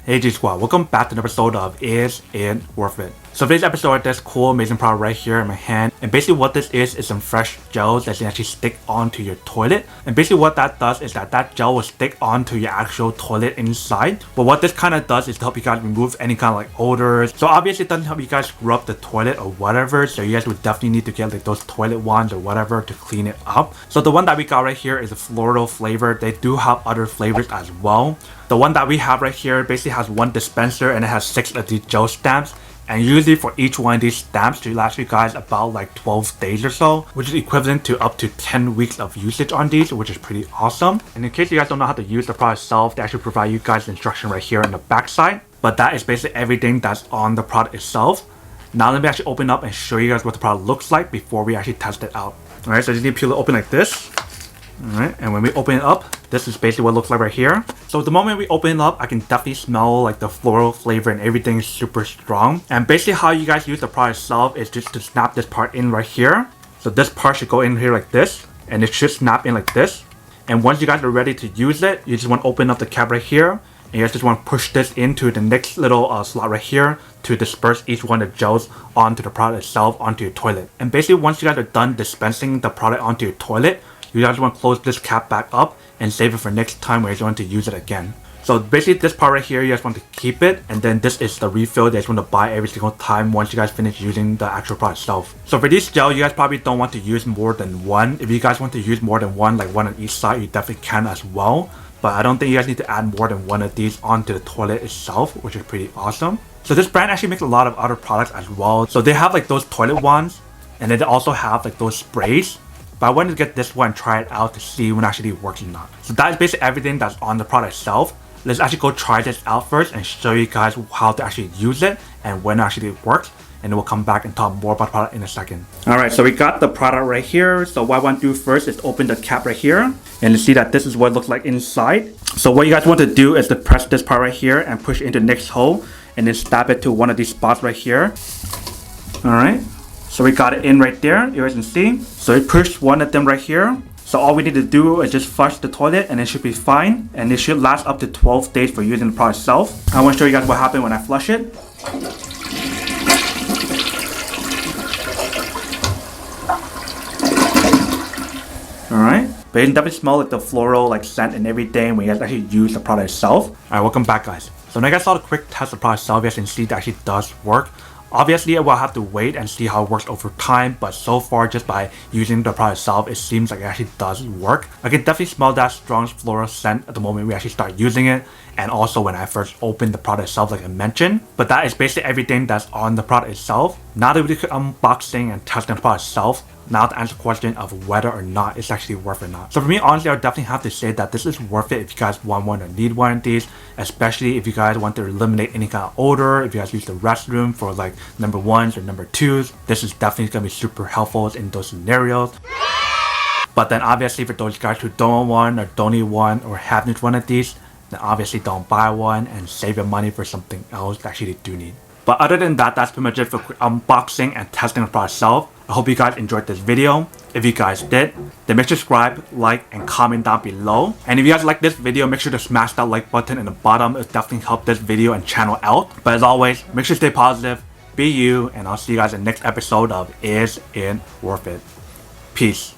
Hey G Squad, welcome back to an episode of Is It Worth It? So today's episode I have this cool amazing product right here in my hand, and basically what this is some fresh gels that you can actually stick onto your toilet. And basically what that does is that gel will stick onto your actual toilet inside. But what this kind of does is to help you guys remove any kind of like odors. So obviously it doesn't help you guys scrub the toilet or whatever, so you guys would definitely need to get like those toilet wands or whatever to clean it up. So the one that we got right here is a floral flavor. They do have other flavors as well. The one that we have right here basically has one dispenser and it has 6 of these gel stamps. And usually for each one of these stamps to last you guys about like 12 days or so, which is equivalent to up to 10 weeks of usage on these, which is pretty awesome. And in case you guys don't know how to use the product itself, they actually provide you guys instruction right here on the back side. But that is basically everything that's on the product itself. Now let me actually open up and show you guys what the product looks like before we actually test it out. Alright, so you need to peel it open like this. Alright, and when we open it up, this is basically what it looks like right here. So the moment we open it up, I can definitely smell like the floral flavor and everything is super strong. And basically how you guys use the product itself is just to snap this part in right here. So this part should go in here like this, and it should snap in like this. And once you guys are ready to use it, you just want to open up the cap right here. And you guys just want to push this into the next little slot right here to disperse each one of the gels onto the product itself, onto your toilet. And basically once you guys are done dispensing the product onto your toilet, you guys want to close this cap back up and save it for next time where you want to use it again. So basically this part right here, you guys want to keep it, and then this is the refill that you guys want to buy every single time once you guys finish using the actual product itself. So for this gel, you guys probably don't want to use more than one. If you guys want to use more than one, like one on each side, you definitely can as well. But I don't think you guys need to add more than one of these onto the toilet itself, which is pretty awesome. So this brand actually makes a lot of other products as well. So they have like those toilet wands, and then they also have like those sprays. But I wanted to get this one and try it out to see when it actually works or not. So that is basically everything that's on the product itself. Let's actually go try this out first and show you guys how to actually use it and when it actually works. And then we'll come back and talk more about the product in a second. Alright, so we got the product right here. So what I want to do first is open the cap right here. And you see that this is what it looks like inside. So what you guys want to do is to press this part right here and push it into the next hole. And then stab it to one of these spots right here. Alright. So we got it in right there, you guys can see. So we pushed one of them right here. So all we need to do is just flush the toilet and it should be fine. And it should last up to 12 days for using the product itself. I want to show you guys what happened when I flush it. Alright. But you can definitely smell like the floral like scent and everything when you guys actually use the product itself. Alright, welcome back guys. So now you guys saw the quick test of the product itself, you guys can see that actually does work. Obviously, I will have to wait and see how it works over time, but so far, just by using the product itself, it seems like it actually does work. I can definitely smell that strong floral scent at the moment we actually start using it, and also when I first opened the product itself, like I mentioned. But that is basically everything that's on the product itself. Now that we did unboxing and testing the product itself, now to answer the question of whether or not it's actually worth it or not. So for me, honestly, I would definitely have to say that this is worth it if you guys want one or need one of these, especially if you guys want to eliminate any kind of odor, if you guys use the restroom for like number 1s or number 2s. This is definitely going to be super helpful in those scenarios. But then obviously for those guys who don't want or don't need one or haven't one of these, then obviously don't buy one and save your money for something else that actually do need. But other than that, that's pretty much it for quick unboxing and testing the product itself. I hope you guys enjoyed this video. If you guys did, then make sure to subscribe, like, and comment down below. And if you guys like this video, make sure to smash that like button in the bottom. It'll definitely help this video and channel out. But as always, make sure to stay positive, be you, and I'll see you guys in the next episode of Is It Worth It? Peace.